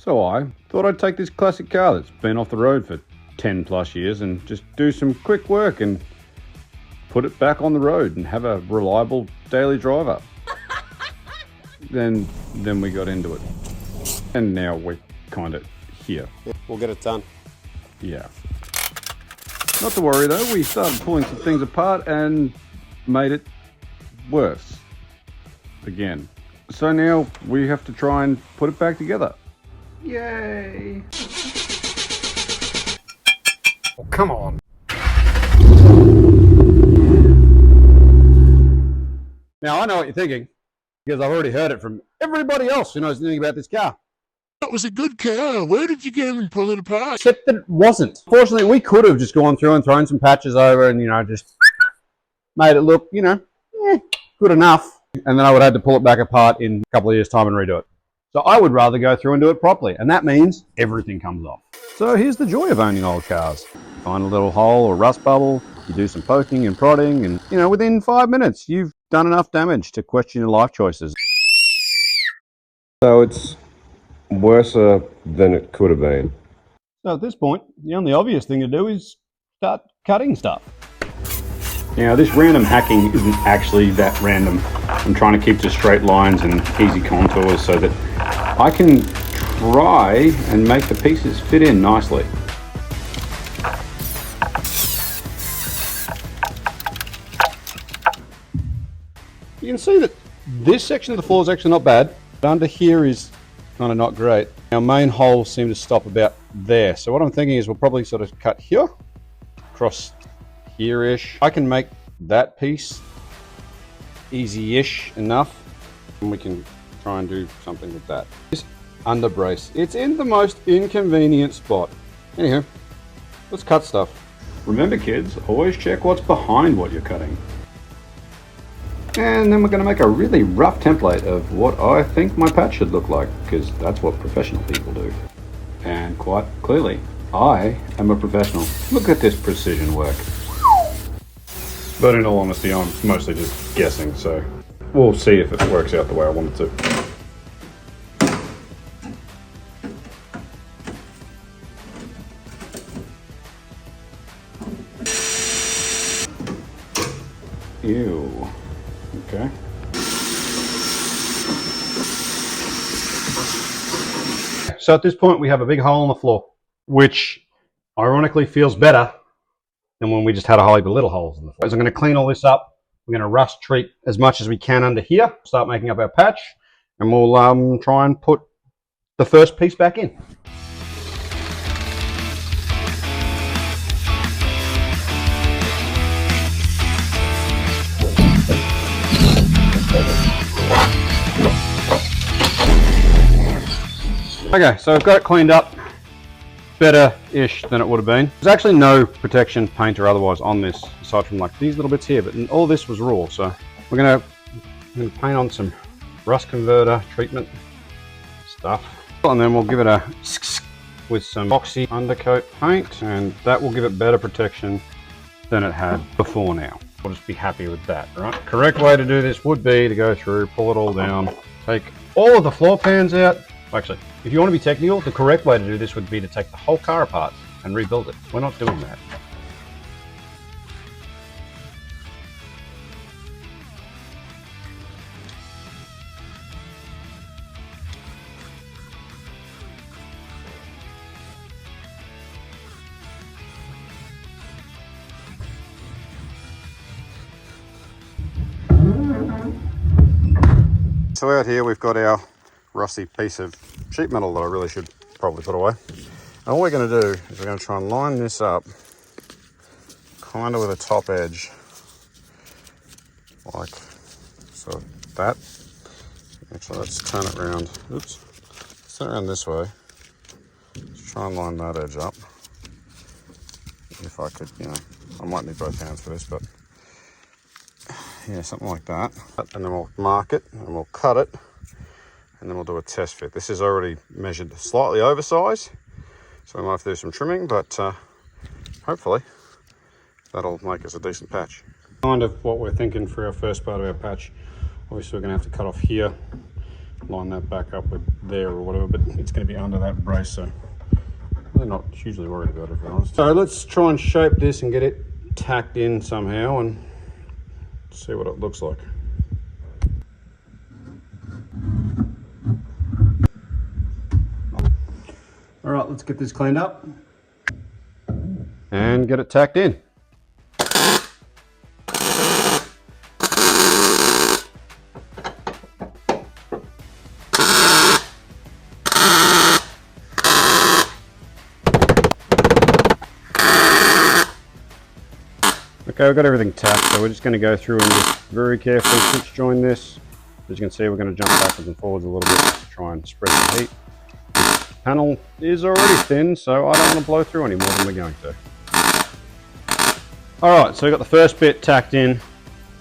So I thought I'd take this classic car that's been off the road for 10 plus years and just do some quick work and put it back on the road and have a reliable daily driver. Then we got into it. And now we're kind of here. We'll get it done. Yeah. Not to worry though, we started pulling some things apart and made it worse. Again. So now we have to try and put it back together. Yay! Oh, come on. Now I know what you're thinking, because I've already heard it from everybody else who knows anything about this car. That was a good car. Where did you go and pull it apart? Except that it wasn't. Fortunately, we could have just gone through and thrown some patches over and, just made it look, good enough. And then I would have had to pull it back apart in a couple of years' time and redo it. So I would rather go through and do it properly. And that means everything comes off. So here's the joy of owning old cars. Find a little hole or rust bubble, you do some poking and prodding, and, within 5 minutes, you've done enough damage to question your life choices. So it's worse than it could have been. So at this point, the only obvious thing to do is start cutting stuff. Now this random hacking isn't actually that random. I'm trying to keep to straight lines and easy contours so that I can try and make the pieces fit in nicely. You can see that this section of the floor is actually not bad, but under here is kind of not great. Our main holes seem to stop about there. So what I'm thinking is we'll probably sort of cut here, across here-ish. I can make that piece easy-ish enough, and we can try and do something with that. This under brace, it's in the most inconvenient spot. Anyhow, let's cut stuff. Remember kids, always check what's behind what you're cutting. And then we're going to make a really rough template of what I think my patch should look like, because that's what professional people do. And quite clearly, I am a professional. Look at this precision work. But in all honesty, I'm mostly just guessing, so we'll see if it works out the way I want it to. Ew. Okay. So at this point we have a big hole in the floor, which ironically feels better than when we just had a whole heap of little holes in the floor. So I'm going to clean all this up. We're going to rust treat as much as we can under here, start making up our patch, and we'll try and put the first piece back in. Okay, so I've got it cleaned up, better-ish than it would have been. There's actually no protection, paint or otherwise on this, aside from like these little bits here, but all this was raw, so we're gonna paint on some rust converter treatment stuff, and then we'll give it a with some epoxy undercoat paint, and that will give it better protection than it had before now. We'll just be happy with that, right? Correct way to do this would be to go through, pull it all down, take all of the floor pans out. Actually, if you want to be technical, the correct way to do this would be to take the whole car apart and rebuild it. We're not doing that. So out here we've got our rusty piece of sheet metal that I really should probably put away. And all we're going to do is we're going to try and line this up kind of with a top edge, like so that. Actually, let's turn it around. Oops. Let's turn it around this way. Let's try and line that edge up. If I could, I might need both hands for this, but yeah, something like that. And then we'll mark it and we'll cut it. And then we'll do a test fit. This is already measured slightly oversized, so we might have to do some trimming, but hopefully that'll make us a decent patch. Kind of what we're thinking for our first part of our patch. Obviously we're going to have to cut off here line that back up with there or whatever, but it's going to be under that brace, so I'm not hugely worried about it, to be honest. So let's try and shape this and get it tacked in somehow and see what it looks like. All right, let's get this cleaned up and get it tacked in. Okay, we've got everything tacked, so we're just going to go through and just very carefully switch join this. As you can see, we're going to jump backwards and forwards a little bit to try and spread the heat. This panel is already thin, so I don't want to blow through any more than we're going to. Alright, so we've got the first bit tacked in.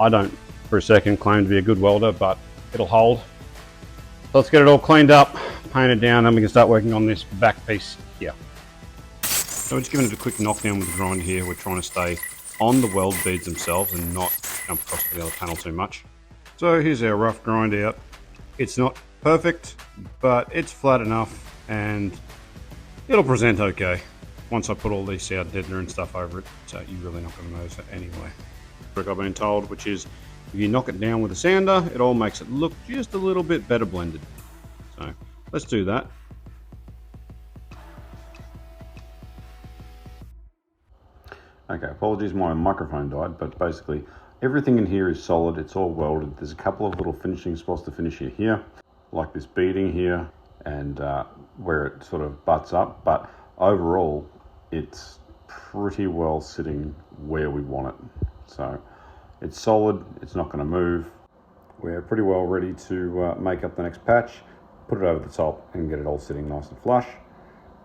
I don't, for a second, claim to be a good welder, but it'll hold. So let's get it all cleaned up, painted down, and we can start working on this back piece here. So we're just giving it a quick knockdown with the grinder here. We're trying to stay on the weld beads themselves and not jump across the other panel too much. So here's our rough grind out. It's not perfect, but it's flat enough and it'll present okay. Once I put all these sound deadener and stuff over it, so you're really not going to notice it anyway. Like I've been told, which is if you knock it down with a sander, it all makes it look just a little bit better blended. So let's do that. Okay, apologies, my microphone died, but basically everything in here is solid. It's all welded. There's a couple of little finishing spots to finish it here, like this beading here and where it sort of butts up, but overall it's pretty well sitting where we want it. So it's solid, it's not going to move. We're pretty well ready to make up the next patch, put it over the top and get it all sitting nice and flush,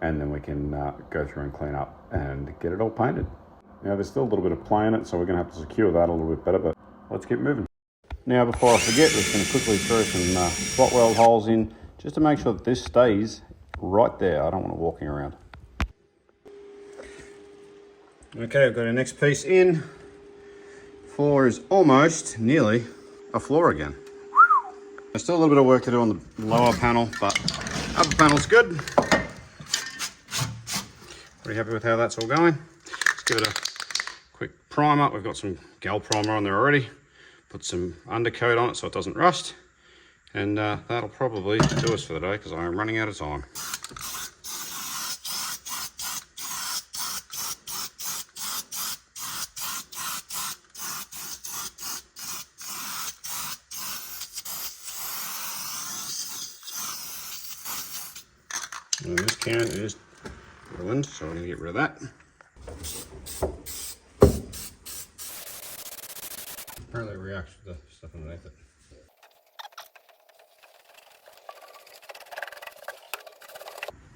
and then we can go through and clean up and get it all painted. Now there's still a little bit of play in it, so we're going to have to secure that a little bit better, but let's keep moving. Now before I forget, we're just going to quickly throw some spot weld holes in just to make sure that this stays right there. I don't want it walking around. Okay, I've got our next piece in. Floor is almost nearly a floor again. There's still a little bit of work to do on the lower panel, but upper panel's good. Pretty happy with how that's all going. Let's give it a quick primer. We've got some gal primer on there already. Put some undercoat on it so it doesn't rust. And that'll probably do us for the day because I am running out of time. And this can is ruined, so I'm going to get rid of that. Apparently it reacts with the stuff underneath it.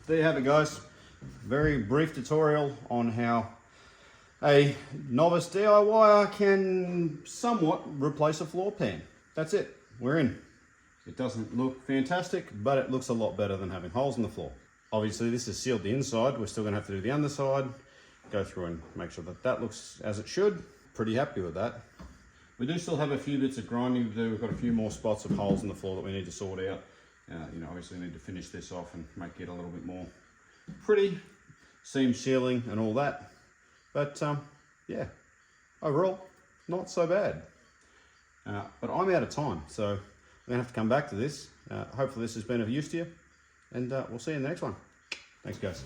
There you have it, guys. Very brief tutorial on how a novice DIYer can somewhat replace a floor pan. That's it. We're in. It doesn't look fantastic, but it looks a lot better than having holes in the floor. Obviously, this has sealed the inside. We're still going to have to do the underside. Go through and make sure that that looks as it should. Pretty happy with that. We do still have a few bits of grinding to do. We've got a few more spots of holes in the floor that we need to sort out. You know, obviously we need to finish this off and make it a little bit more pretty, seam sealing and all that. But yeah, overall, not so bad. But I'm out of time, so I'm gonna have to come back to this. Hopefully this has been of use to you, and we'll see you in the next one. Thanks, guys.